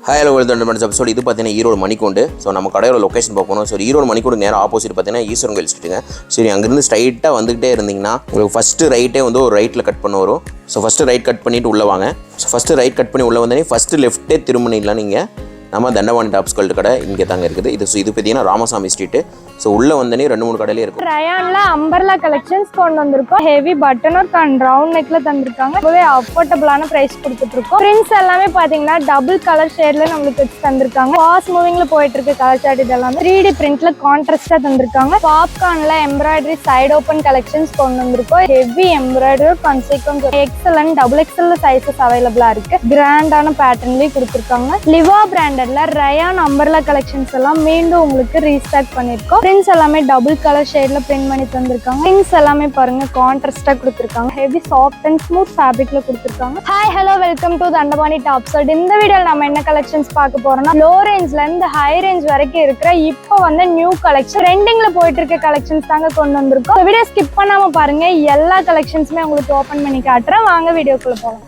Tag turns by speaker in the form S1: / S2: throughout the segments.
S1: Hi hello welcome to episode. இது பார்த்தீங்கன்னா Erode மணிக்கூண்டு. So நம்ம கடையோட லொக்கேஷன் பார்க்கணும். ஸோ ஈரோடு மணிக்கூண்டு நேரம் ஆப்போசிட் பார்த்தீங்கன்னா ஈஸ்வரன் கோயில் ஸ்ட்ரீட்டுங்க. சரி, அங்கேருந்து ஸ்ட்ரைட்டாக வந்துகிட்டே இருந்தீங்கன்னா உங்களுக்கு ஃபஸ்ட்டு ரைட்டே வந்து ஒரு ரைட்டில் கட் பண்ண வரும். ஸோ ஃபஸ்ட்டு ரைட் கட் பண்ணிவிட்டு உள்ளே வாங்க. ஸோ ஃபஸ்ட்டு ரைட் கட் பண்ணி உள்ளே வந்தோடனே ஃபஸ்ட்டு லெஃப்ட்டே திரும்பினீங்களா நீங்கள் நம்ம தண்டவாணி டாப்ஸ் கல்ட்டு கடை இங்கே தாங்க இருக்குது. இது பார்த்தீங்கன்னா ராமசாமி ஸ்ட்ரீட்டு. ஸோ உள்ளே வந்தனே 2-3 கடையிலே இருக்கும்.
S2: ரயான்ல அம்பர்லா கலெக்ஷன்ஸ் கொண்டு வந்திருக்கோம். Heavy button work and round நெக்ல தந்திருக்காங்க. ரொம்பவே அஃபோர்டபுளான பிரைஸ் கொடுத்துட்டு இருக்கோம். பிரிண்ட்ஸ் எல்லாமே பாத்தீங்கன்னா டபுள் கலர் ஷேட்ல நம்மளுக்கு வச்சு தந்திருக்காங்க. ஃபாஸ்ட் மூவிங்ல போயிட்டு இருக்கு கலர் சார்ட். இது எல்லாமே 3D பிரிண்ட்ல கான்ட்ராஸ்டா தந்திருக்காங்க. பாப்கார்ன்ல எம்ப்ராய்டரி சைடு ஓப்பன் கலெக்ஷன்ஸ் கொண்டு வந்திருக்கோம். Heavy embroidery consequence XL double XL sizes அவைலபிளா இருக்கு. கிராண்டான பேட்டர்ன்லயே கொடுத்திருக்காங்க. லிவா பிராண்டட்ல ரயான் அம்பர்லா கலெக்ஷன்ஸ் எல்லாம் மீண்டும் உங்களுக்கு ரீஸ்டாக் பண்ணிருக்கோம். பிரிண்ட்ஸ் எல்லாமே டபுள் கலர் ஷேட்ல பிரிண்ட் பண்ணி தந்திருக்காங்க. பிரிண்ட்ஸ் எல்லாமே பாருங்க கான்ட்ராஸ்டா கொடுத்திருக்காங்க. ஹெவி சாஃப்ட் அண்ட் ஸ்மூத் ஃபேப்ரிக்ல கொடுத்திருக்காங்க. Hi hello welcome to Thandapani tops. இந்த வீடியோல நம்ம என்ன கலெக்ஷன்ஸ் பார்க்க போறோம்னா லோ ரேஞ்ச்ல இருந்து ஹை ரேஞ்ச் வரைக்கும் இருக்கிற இப்போ வந்து நியூ கலெக்ஷன் ட்ரெண்டிங்ல போயிட்டு இருக்க கலெக்ஷன்ஸ் தாங்க கொண்டு வந்திருக்கோம். வீடியோ ஸ்கிப் பண்ணாம பாருங்க. எல்லா கலெக்ஷன்ஸுமே உங்களுக்கு ஓபன் பண்ணி காட்டுறேன். வாங்க வீடியோக்குள்ள போலாம்.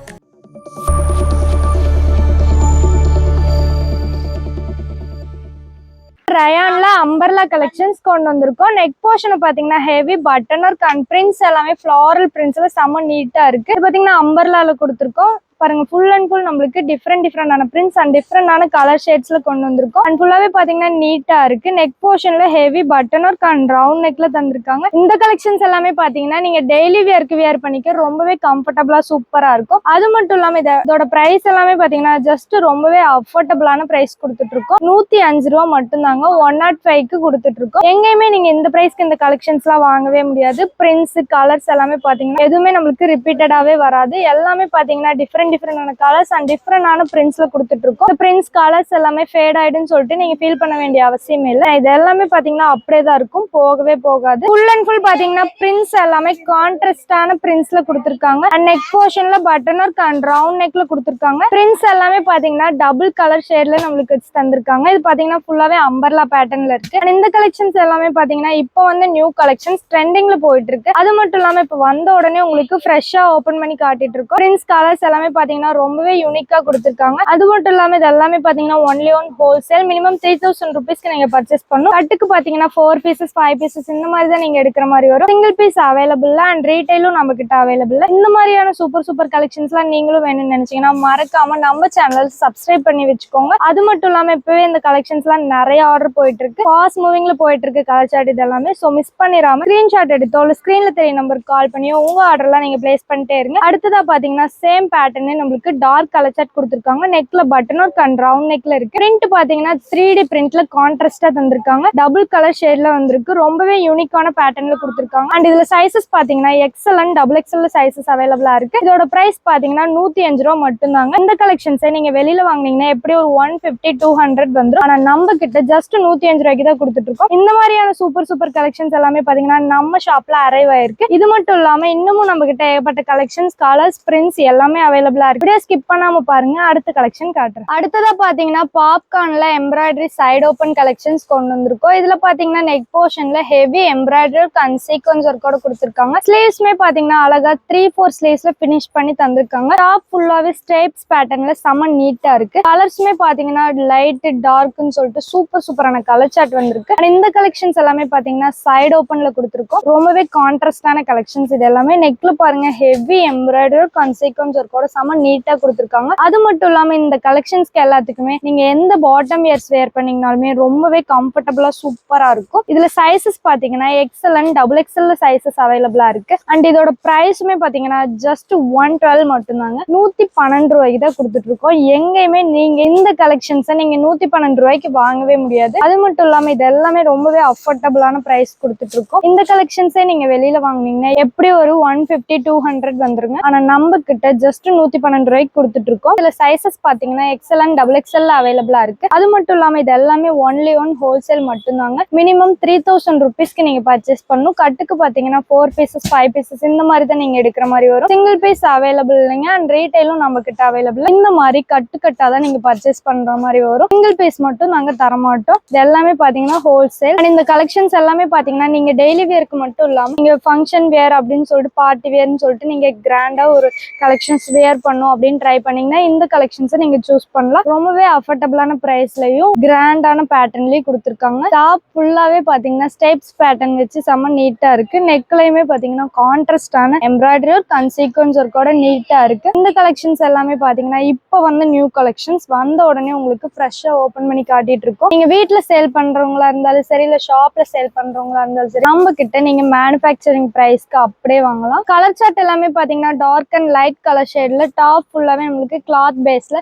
S2: ரயான்ல அம்பர்லா கலெக்ஷன்ஸ் கொண்டு வந்திருக்கோம். நெக் போர்ஷன் பாத்தீங்கன்னா heavy button work and prints எல்லாமே ஃப்ளாரல் பிரிண்ட்ஸ்ல செம்ம நீட்டா இருக்கு. இது பாத்தீங்கன்னா அம்பர்லால கொடுத்திருக்கோம். பாருங்க ஃபுல் அண்ட் ஃபுல் நம்மளுக்கு டிஃப்ரெண்டான பிரிண்ட்ஸ் அண்ட் டிஃப்ரெண்டான கலர் ஷேட்ஸ்ல கொண்டு வந்திருக்கோம். அண்ட் ஃபுல்லாவே பாத்தீங்கன்னா நீட்டா இருக்கு. நெக் போர்ஷன்ல heavy button work and round நெக்ல தந்திருக்காங்க. இந்த கலெக்ஷன்ஸ் எல்லாமே பாத்தீங்கன்னா நீங்க டெய்லி வியருக்கு வியர் பண்ணிக்க ரொம்பவே கம்ஃபர்டபுளா சூப்பரா இருக்கும். அது மட்டும் இல்லாம இதோட பிரைஸ் எல்லாமே பாத்தீங்கன்னா ஜஸ்ட் ரொம்பவே அஃபோர்டபுளான பிரைஸ் கொடுத்துட்டு இருக்கோம். 105 ரூபா மட்டும் தாங்க 105க்கு கொடுத்துட்டு இருக்கோம். எங்கேயுமே நீங்க இந்த பிரைஸ்க்கு இந்த கலெக்ஷன்ஸ் எல்லாம் வாங்கவே முடியாது. பிரிண்ட்ஸ் கலர்ஸ் எல்லாமே பாத்தீங்கன்னா எதுவுமே நம்மளுக்கு ரிப்பீட்டடாவே வராது. எல்லாமே பாத்தீங்கன்னா டிஃப்ரெண்டான கலர்ஸ் அண்ட் டிஃப்ரெண்டான பிரிண்ட்ஸ்ல கொடுத்துட்டு இருக்கோம். பிரிண்ட்ஸ் கலர்ஸ் எல்லாமே ஃபேட் ஆயிடுன்னு சொல்லிட்டு நீங்க ஃபீல் பண்ண வேண்டிய அவசியமே இல்லை. இது எல்லாமே பாத்தீங்கன்னா அப்படியே தான் இருக்கும், போகவே போகாது. ஃபுல் அண்ட் ஃபுல் பாத்தீங்கன்னா பிரிண்ட்ஸ் எல்லாமே கான்ட்ராஸ்டான பிரிண்ட்ஸ்ல கொடுத்திருக்காங்க. அண்ட் நெக் போர்ஷன்ல பட்டன் ஒர்க் அண்ட் ரவுண்ட் நெக்ல கொடுத்திருக்காங்க. பிரிண்ட்ஸ் எல்லாமே பாத்தீங்கன்னா டபுள் கலர் ஷேட்ல நம்மளுக்கு வச்சு தந்திருக்காங்க. இது பாத்தீங்கன்னா ஃபுல்லாவே அம்பர்லா பேட்டர்ன்ல இருக்கு. அண்ட் இந்த கலெக்ஷன்ஸ் எல்லாமே பாத்தீங்கன்னா இப்போ வந்து நியூ கலெக்ஷன்ஸ் ட்ரெண்டிங்ல போயிட்டு இருக்கு. அது மட்டும் இல்லாம இப்போ வந்த உடனே உங்களுக்கு ஃப்ரெஷ்ஷா ஓபன் பண்ணி காட்டிட்டு இருக்கோம். பிரிண்ட்ஸ் கலர்ஸ் எல்லாமே பாத்தீங்கன்னா ரொம்பவே யூனிக்கா கொடுத்திருக்காங்க. அது மட்டும் இல்லாம இது எல்லாமே பாத்தீங்கன்னா ஒன்லி ஒன் ஹோல்சேல். மினிமம் 3000 ருபீஸ்க்கு நீங்க பர்ச்சேஸ் பண்ணணும். கட்டுக்கு பாத்தீங்கன்னா 4 பீசஸ் 5 பீசஸ் இந்த மாதிரி தான் நீங்க எடுக்கிற மாதிரி வரும். சிங்கிள் பீஸ் அவைலபிள் அண்ட் ரீட்டைலும் நம்ம கிட்ட அவைலபிள். இந்த மாதிரியான சூப்பர் கலெக்ஷன்ஸ்லாம் நீங்களும் வேணும்னு நினைச்சீங்கன்னா மறக்காம நம்ம சேனல் சப்ஸ்கிரைப் பண்ணி வச்சுக்கோங்க. அது மட்டும் இல்லாம இப்பவே இந்த கலெக்ஷன்ஸ்லாம் நிறைய ஆர்டர் போயிட்டு இருக்கு. ஃபாஸ்ட் மூவிங்ல போயிட்டு இருக்கு கலர் சார்ட். இது எல்லாமே சோ மிஸ் பண்ணிராம ஸ்கிரீன்ஷாட் எடுத்தோ இல்ல ஸ்கிரீன்ல தெரிய நம்பருக்கு கால் பண்ணியோ உங்க ஆர்டர்லாம் நீங்க பிளேஸ் பண்ணிட்டே இருங்க. அடுத்ததா பாத்தீங்கன்னா சேம் பேட்டர்னே நம்மளுக்கு டார்க் கலர் சார்ட் கொடுத்திருக்காங்க. நெக்ல பட்டன் ஒர்க் அண்ட் ரவுண்ட் நெக்ல இருக்கு. பிரிண்ட் பாத்தீங்கன்னா 3D பிரிண்ட்ல கான்ட்ராஸ்டா தந்திருக்காங்க. டபுள் கலர் ஷேட்ல வந்திருக்கு. ரொம்பவே யூனிக்கான பேட்டர்ன்ல கொடுத்திருக்காங்க. அண்ட் இதுல சைசஸ் பாத்தீங்கன்னா XL and double XL sizes அவைலபிளா இருக்கு. இதோட பிரைஸ் பாத்தீங்கன்னா 105 ரூபா மட்டும் தாங்க. இந்த கலெக்ஷன்ஸை நீங்க வெளியில வாங்குனீங்கன்னா எப்படி ஒரு 150-200 வந்துடும். ஆனா நம்ம கிட்ட ஜஸ்ட் 105 ரூபாய்க்கு தான் கொடுத்துட்டு இருக்கோம். இந்த மாதிரியான சூப்பர் கலெக்ஷன்ஸ் எல்லாமே பாத்தீங்கன்னா நம்ம ஷாப்ல அரைவ் ஆயிருக்கு. இது மட்டும் இல்லாம இன்னமும் நம்ம கிட்ட ஏகப்பட்ட கலெக்ஷன்ஸ் கலர்ஸ் பிரிண்ட்ஸ் எல்லாமே அவைலபிளா இருக்கு. ஸ்கிப் பண்ணாம பாருங்க. அடுத்த கலெக்ஷன் காட்டுறேன். அடுத்ததா பாத்தீங்கன்னா பாப்கார்ன்ல எம்ப்ராய்டரி சைடு ஓப்பன் கலெக்ஷன்ஸ் கொண்டு வந்திருக்கோம். இதுல பாத்தீங்கன்னா நெக் போர்ஷன்ல ஹெவி எம்ப்ராய்டரி அண்ட் சீக்வென்ஸ் ஒர்க்கோட கொடுத்திருக்காங்க. ஸ்லீவ்ஸ்மே பாத்தீங்கன்னா அழகா 3-4 ஸ்லீவ்ஸ்ல பினிஷ் பண்ணி தந்திருக்காங்க. டாப் ஃபுல்லாவே ஸ்டேப்ஸ் பேட்டர்ன்ல செம நீட்டா இருக்கு. கலர்ஸ்மே பாத்தீங்கன்னா லைட் டார்க்னு சொல்லிட்டு சூப்பரான கலர் சார்ட் வந்திருக்கு. இந்த கலெக்ஷன்ஸ் எல்லாமே பாத்தீங்கன்னா சைடு ஓப்பன்ல கொடுத்திருக்கோம். ரொம்பவே கான்ட்ராஸ்டான கலெக்ஷன்ஸ். இது எல்லாமே நெக்ல பாருங்க ஹெவி எம்ப்ராய்டரி அண்ட் சீக்வென்ஸ் ஒர்க்கோட செம நீட்டா கொடுத்திருக்காங்க. அது மட்டும் இல்லாம இந்த கலெக்ஷன்ஸ்க்கு எல்லாத்துக்குமே நீங்க எந்த பாட்டம் இயர்ஸ் வேர் பண்ணீங்கனாலுமே ரொம்பவே கம்ஃபர்டபுளா சூப்பரா இருக்கும். இதுல சைசஸ் பாத்தீங்கன்னா XL and double XL sizes அவைலபிளா இருக்கு. அண்ட் இதோட பிரைஸுமே பாத்தீங்கன்னா ஜஸ்ட் 112 மட்டும் தாங்க. 112 ரூபாய்க்கு தான் கொடுத்துட்டு இருக்கோம். எங்கேயுமே நீங்க இந்த கலெக்ஷன்ஸை நீங்க 112 ரூபாய்க்கு வாங்கவே முடியாது. அது மட்டும் இல்லாம இது எல்லாமே ரொம்பவே அஃபோர்டபுளான பிரைஸ் கொடுத்துட்டு இருக்கோம். இந்த கலெக்ஷன்ஸை நீங்க வெளியில வாங்குனீங்கன்னா எப்படி ஒரு 150-200 வந்துருங்க. ஆனா நம்ம கிட்ட ஜஸ்ட் 112 ரூபாய்க்கு கொடுத்துட்டு இருக்கோம். இதுல சைசஸ் பாத்தீங்கன்னா எக்ஸல் அண்ட் டபுள் எக்ஸல் அவைலபிளா இருக்கு. அது மட்டும் இல்லாம இது எல்லாமே ஒன்லி ஒன் ஹோல்சேல் மட்டும் தாங்க. மினிமம் 3000 ருபீஸ்க்கு நீங்க பர்ச்சேஸ் பண்ணணும். கட்டுக்கு பாத்தீங்கன்னா 4 பீசஸ் 5 பீசஸ் இந்த மாதிரி தான் நீங்க எடுக்கிற மாதிரி வரும். சிங்கிள் பீஸ் அவைலபிள் இல்லைங்க. அண்ட் ரீட்டைலும் நம்ம கிட்ட அவைலபிள். இந்த மாதிரி கட்டா தான் நீங்க பர்ச்சேஸ் பண்ற மாதிரி வரும். சிங்கிள் பீஸ் மட்டும் நாங்க தரமாட்டோம். இது எல்லாமே பாத்தீங்கன்னா ஹோல்சேல். அண்ட் இந்த கலெக்ஷன்ஸ் எல்லாமே பாத்தீங்கன்னா நீங்க டெய்லி வேருக்கு மட்டும் இல்லாம நீங்க ஃபங்க்ஷன் வேர் அப்படின்னு சொல்லிட்டு பார்ட்டி வேர்னு சொல்லிட்டு நீங்க கிராண்டா ஒரு கலெக்ஷன்ஸ் வேர் வியர் பண்ணும் அப்படின்னு ட்ரை பண்ணீங்கன்னா இந்த கலெக்ஷன்ஸை நீங்க சூஸ் பண்ணலாம். ரொம்பவே அஃபோர்டபுளான பிரைஸ்லயும் கிராண்டான பேட்டர்ன்லயும் கொடுத்துருக்காங்க. டாப் ஃபுல்லாவே பாத்தீங்கன்னா ஸ்டெப்ஸ் பேட்டர்ன் வச்சு செம்ம நீட்டா இருக்கு. நெக்லையுமே பாத்தீங்கன்னா கான்ட்ராஸ்டான எம்ப்ராய்டரி ஒர்க் அண்ட் சீக்வன்ஸ் ஒர்க்கோட நீட்டா இருக்கு. இந்த கலெக்ஷன்ஸ் எல்லாமே பாத்தீங்கன்னா இப்போ வந்து நியூ கலெக்ஷன்ஸ் வந்த உடனே உங்களுக்கு ஃப்ரெஷ்ஷா ஓபன் பண்ணி காட்டிட்டு இருக்கோம். நீங்க வீட்டுல சேல் பண்றவங்களா இருந்தாலும் சரி, இல்ல ஷாப்ல சேல் பண்றவங்களா இருந்தாலும் சரி, நம்ம கிட்ட நீங்க மேனுஃபேக்சரிங் பிரைஸ்க்கு அப்படியே வாங்கலாம். கலர் சார்ட் எல்லாமே பாத்தீங்கன்னா டார்க் அண்ட் லைட் கலர் ஷேட்ல டாப் ஃபுல்லாவே நம்மளுக்கு கிளாத் பேஸ்ல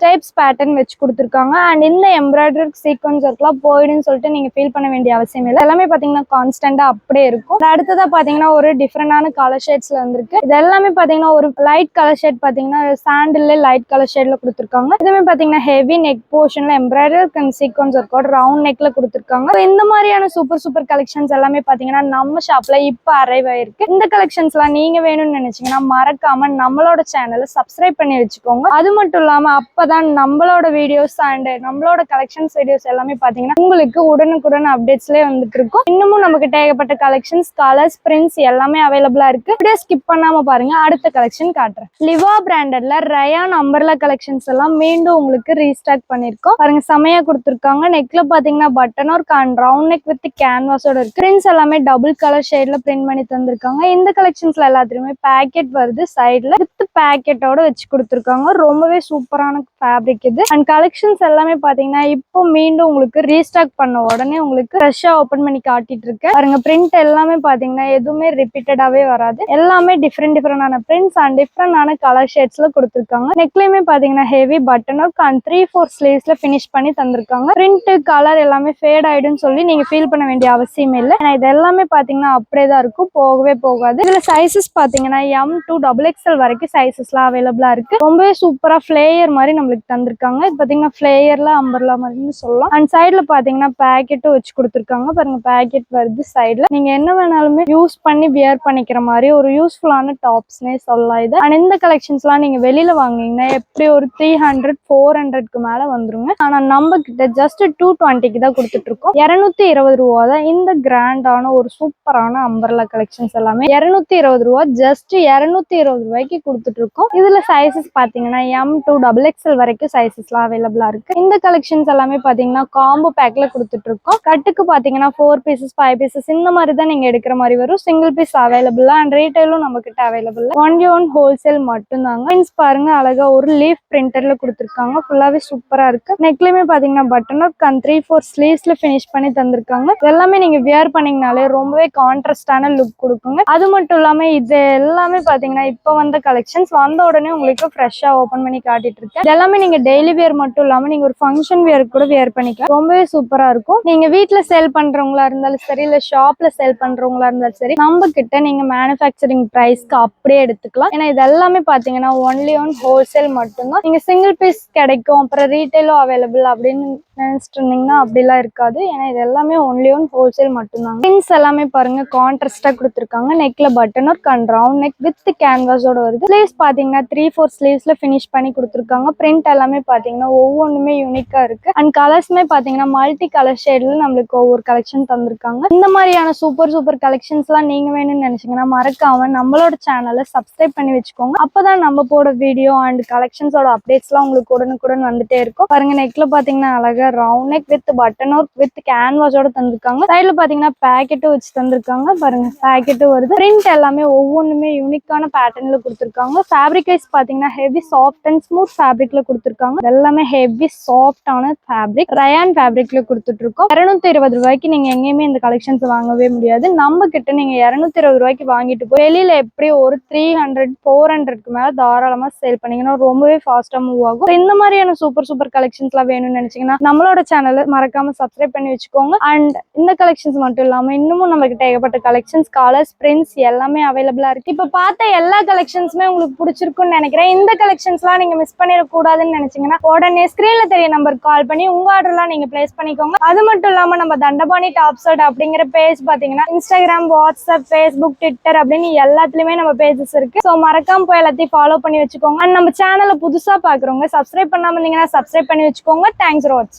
S2: ஸ்டெப்ஸ் பேட்டர்ன் வச்சு கொடுத்துருக்காங்க. அண்ட் இந்த எம்ப்ராய்டரி சீக்வன்ஸ் ஒர்க்லாம் போயிடுன்னு சொல்லிட்டு நீங்க ஃபீல் பண்ண வேண்டிய அவசியம் இல்லை. எல்லாமே பாத்தீங்கன்னா கான்ஸ்டன்டா அப்படியே இருக்கும். அடுத்ததா பாத்தீங்கன்னா ஒரு டிஃப்ரெண்டான கலர் ஷேட்ஸ்ல வந்திருக்கு. இது எல்லாமே பாத்தீங்கன்னா ஒரு லைட் கலர் ஷேட் பாத்தீங்கன்னா சாண்டில்ல லைட் கலர் ஷேட்ல கொடுத்துருக்காங்க. இதுவுமே பாத்தீங்கன்னா ஹெவி நெக் போர்ஷன்ல எம்ப்ராய்டரி அண்ட் சீக்வன்ஸ் ஒர்க்கோட ரவுண்ட் நெக்ல கொடுத்துருக்காங்க. இந்த மாதிரியான சூப்பர் கலெக்ஷன்ஸ் எல்லாமே பாத்தீங்கன்னா நம்ம ஷாப்ல இப்ப அரைவ் ஆயிருக்கு. இந்த கலெக்ஷன்ஸ்லாம் நீங்க வேணும்னு நினைச்சீங்கன்னா மறக்காம நம்மளோட சேனலை சப்ஸ்கிரைப் பண்ணி வச்சுக்கோங்க. அது மட்டும் இல்லாம அப்பதான் நம்மளோட வீடியோஸ் அண்ட் நம்மளோட கலெக்ஷன்ஸ் வீடியோஸ் எல்லாமே பாத்தீங்கன்னா உங்களுக்கு உடனுக்குடன் அப்டேட்ஸ்லயே வந்துட்டு இருக்கும். இன்னமும் நமக்கு ஏகப்பட்ட கலெக்ஷன்ஸ், கலர்ஸ், பிரிண்ட்ஸ் எல்லாமே அவைலபிளா இருக்கு. அப்படியே ஸ்கிப் பண்ணாம பாருங்க. அடுத்த கலெக்ஷன் காட்டுறேன். லிவா பிராண்டட்ல ரயான் அம்பர்லா கலெக்ஷன்ஸ் எல்லாம் மீண்டும் உங்களுக்கு ரீஸ்டார்ட் பண்ணிருக்கோம். பாருங்க செமையா கொடுத்துருக்காங்க. நெக்ல பாத்தீங்கன்னா button work and round neck with கேன்வாஸோட இருக்கு. பிரிண்ட்ஸ் எல்லாமே டபுள் கலர் ஷேட்ல பிரிண்ட் பண்ணி தந்திருக்காங்க. இந்த கலெக்ஷன்ஸ்ல எல்லாத்துலயுமே பேக்கெட் வருது. சைட்ல வித் பேக்கெட்டோட வச்சு கொடுத்துருக்காங்க. ரொம்பவே சூப்பரான ஃபேப்ரிக் இது. அண்ட் கலெக்ஷன்ஸ் எல்லாமே பாத்தீங்கன்னா இப்போ மீண்டும் உங்களுக்கு ரீஸ்டாக் பண்ண உடனே உங்களுக்கு ஃப்ரெஷ்ஷா ஓபன் பண்ணி காட்டிட்டு இருக்கு. பாருங்க பிரிண்ட் எல்லாமே பாத்தீங்கன்னா எதுவுமே ரிப்பீட்டடாவே வராது. எல்லாமே டிஃப்ரெண்டான பிரிண்ட்ஸ் அண்ட் டிஃப்ரெண்டான கலர் ஷேட்ஸ்ல கொடுத்துருக்காங்க. நெக்லயுமே பாத்தீங்கன்னா ஹெவி பட்டன் ஒர்க் அண்ட் 3/4 ஸ்லீவ்ஸ்ல பினிஷ் பண்ணி தந்திருக்காங்க. பிரிண்ட் கலர் எல்லாமே ஃபேட் ஆயிடும்னு சொல்லி நீங்க ஃபீல் பண்ண வேண்டிய அவசியமே இல்லை. ஏன்னா இது எல்லாமே பாத்தீங்கன்னா அப்படியே தான் இருக்கும், போகவே போகாது. இதுல சைசஸ் பாத்தீங்கன்னா M to XXL வரைக்கும் சைசஸ்லாம் அவைலபிளா இருக்கு. ரொம்பவே சூப்பரா ஃபிளேயர் மாதிரி நம்மளுக்கு தந்திருக்காங்க. இது பாத்தீங்கன்னா ஃபிளேயர்ல அம்பர்லா மாதிரின்னு சொல்லலாம். அண்ட் சைட்ல பாத்தீங்கன்னா பேக்கெட்டும் வச்சு கொடுத்துருக்காங்க. பாருங்க பேக்கெட் வருது சைட்ல. நீங்க என்ன வேணாலுமே யூஸ் பண்ணி வியர் பண்ணிக்கிற மாதிரி ஒரு யூஸ்ஃபுல்லான டாப்ஸ்னே சொல்லலாம் இது. அண்ட் இந்த கலெக்ஷன்ஸ்லாம் நீங்க வெளியில வாங்குனீங்கன்னா எப்படி ஒரு 300-400க்கு மேல வந்துருங்க. ஆனா நம்ம கிட்ட ஜஸ்ட் 220க்கு தான் கொடுத்துட்டு இருக்கோம். 220 ரூபா தான் இந்த கிராண்டான ஒரு சூப்பரான அம்பர்லா கலெக்ஷன்ஸ் எல்லாமே 220 ரூபா, ஜஸ்ட் 220 ரூபாய்க்கு கொடுத்துட்டு இருக்கோம். இதுல சைசஸ் பாத்தீங்கன்னா M to XXL வரைக்கும் சைசஸ்லாம் அவைலபிளா இருக்கு. இந்த கலெக்ஷன்ஸ் எல்லாமே பாத்தீங்கன்னா காம்போ பேக்ல கொடுத்துட்டு இருக்கோம். கட்டுக்கு பாத்தீங்கன்னா 4 பீசஸ் 5 பீசஸ் இந்த மாதிரி தான் நீங்க எடுக்கிற மாதிரி வரும். சிங்கிள் பீஸ் அவைலபிள் அண்ட் ரீட்டைலும் நம்ம கிட்ட அவைலபிள். ஒன்லி ஒன் ஹோல்சேல் மட்டும்தாங்க. பாருங்க அழகா ஒரு லீஃப் பிரிண்டர்ல கொடுத்துருக்காங்க. ஃபுல்லாவே சூப்பரா இருக்கு. நெக்லயுமே பாத்தீங்கன்னா பட்டன் ஒர்க் அண்ட் 3/4 ஸ்லீவ்ஸ்ல பினிஷ் பண்ணி தந்திருக்காங்க. எல்லாமே நீங்க வியர் பண்ணீங்கனாலே ரொம்பவே கான்ட்ராஸ்டான லுக் கொடுக்குங்க. அது மட்டும் இல்லாம இது எல்லாமே பாத்தீங்கன்னா இப்போ வந்த கலெக்ஷன்ஸ் வந்த உடனே உங்களுக்கு ஃப்ரெஷ்ஷா ஓபன் பண்ணி காட்டிட்டு இருக்கேன். இது எல்லாமே நீங்க டெய்லி வியர் மட்டும் இல்லாம நீங்க ஒரு ஃபங்க்ஷன் வியர் கூட வியர் பண்ணிக்கலாம். ரொம்பவே சூப்பரா இருக்கும். நீங்க வீட்டுல சேல் பண்றவங்களா இருந்தாலும் சரி, இல்ல ஷாப்ல சேல் பண்றவங்களா இருந்தாலும் சரி, நம்ம கிட்ட நீங்க மேனுஃபேக்சரிங் பிரைஸ்க்கு அப்படியே எடுத்துக்கலாம். ஏன்னா இது எல்லாமே பாத்தீங்கன்னா ஒன்லி ஒன் ஹோல்சேல் மட்டும்தான். நீங்க சிங்கிள் பீஸ் கிடைக்கும், அப்புறம் ரீட்டைலும் அவைலபிள் அப்படின்னு நினைச்சிட்டு இருந்தீங்கன்னா அப்படிலாம் இருக்காது. ஏன்னா இது எல்லாமே ஒன்லி ஒன் ஹோல்சேல் மட்டும்தாங்க. பிரிண்ட்ஸ் எல்லாமே பாருங்க கான்ட்ராஸ்டா கொடுத்துருக்காங்க. நெக்ல button work and round neck with கேன்வாஸோட வருது. ஸ்லீவ்ஸ் பாத்தீங்கன்னா 3/4 ஸ்லீவ்ஸ்ல பினிஷ் பண்ணி கொடுத்துருக்காங்க. பிரிண்ட் எல்லாமே பாத்தீங்கன்னா ஒவ்வொன்றுமே யூனிக்கா இருக்கு. அண்ட் கலர்ஸ்மே பாத்தீங்கன்னா மல்டி கலர் ஷேட்ல நம்மளுக்கு ஒவ்வொரு கலெக்ஷன் தந்திருக்காங்க. இந்த மாதிரியான சூப்பர் கலெக்ஷன்ஸ் எல்லாம் நீங்க வேணும்னு நினைச்சீங்கன்னா மறக்காம நம்மளோட சேனலை சப்ஸ்கிரைப் பண்ணி வச்சுக்கோங்க. அப்பதான் நம்ம போட வீடியோ அண்ட் கலெக்ஷன்ஸோட அப்டேட்ஸ்லாம் உங்களுக்கு உடனுக்குடன் வந்துட்டே இருக்கும். பாருங்க நெக்ல பாத்தீங்கன்னா அழகா round neck with button work with கேன்வாஸோட தந்திருக்காங்க. சைட்ல பாத்தீங்கன்னா பேக்கெட்டும் வச்சு தந்திருக்காங்க. பாருங்க பேக்கெட்டும் வருது. பிரிண்ட் எல்லாமே ஒவ்வொன்றுமே யூனிக்கான பேட்டர்ன்ல கொடுத்துருக்காங்க. ஃபேப்ரிக் வைஸ் பாத்தீங்கன்னா ஹெவி சாஃப்ட் அண்ட் ஸ்மூத் ஃபேப்ரிக்ல கொடுத்துருக்காங்க. எல்லாமே ஹெவி சாஃப்டான ஃபேப்ரிக் ரயான் ஃபேப்ரிக்ல கொடுத்துட்டு இருக்கோம். 220 ரூபாய்க்கு நீங்க எங்கேயுமே இந்த கலெக்ஷன்ஸ் வாங்கவே முடியாது. நம்ம கிட்ட நீங்க 220 ரூபாய்க்கு வாங்கிட்டு போய் வெளியில எப்படி ஒரு 300-400க்கு மேல தாராளமா சேல் பண்ணீங்கன்னா ரொம்பவே ஃபாஸ்டா மூவ் ஆகும். இந்த மாதிரியான சூப்பர் கலெக்ஷன்ஸ் எல்லாம் வேணும்னு நினைச்சீங்கன்னா நம்மளோட சேனலை மறக்காம சப்ஸ்கிரைப் பண்ணி வச்சுக்கோங்க. அண்ட் இந்த கலெக்ஷன்ஸ் மட்டும் இல்லாம இன்னமும் நம்ம கிட்ட ஏகப்பட்ட கலெக்ஷன்ஸ், கலர்ஸ், பிரிண்ட்ஸ் எல்லாமே அவைலபிளா இருக்கு. இப்ப பார்த்த எல்லா கலெக்ஷன்ஸுமே உங்களுக்கு பிடிச்சிருக்கும்னு நினைக்கிறேன். இந்த கலெக்ஷன்ஸ் எல்லாம் நீங்க மிஸ் பண்ணிடக்கூடாதுன்னு நினைச்சீங்கன்னா உடனே ஸ்கிரீன்ல தெரிய நம்பருக்கு கால் பண்ணி உங்க ஆர்டர் எல்லாம் நீங்க பிளேஸ் பண்ணிக்கோங்க. அது மட்டும் இல்லாம நம்ம தண்டபாணி டாப்ஸர்ட் அப்படிங்கிற பேஜ் பாத்தீங்கன்னா இன்ஸ்டாகிராம், வாட்ஸ்அப், ஃபேஸ்புக், ட்விட்டர் அப்படின்னு எல்லாத்துலயுமே நம்ம பேஜஸ் இருக்கு. ஸோ மறக்காம போய் எல்லாத்தையும் ஃபாலோ பண்ணி வச்சுக்கோங்க. அண்ட் நம்ம சேனலை புதுசா பாக்குறவங்க சப்ஸ்கிரைப் பண்ணாம இருந்தீங்கன்னா சப்ஸ்கிரைப் பண்ணி வச்சுக்கோங்க. தேங்க்ஸ் ஃபார் வாட்சிங்.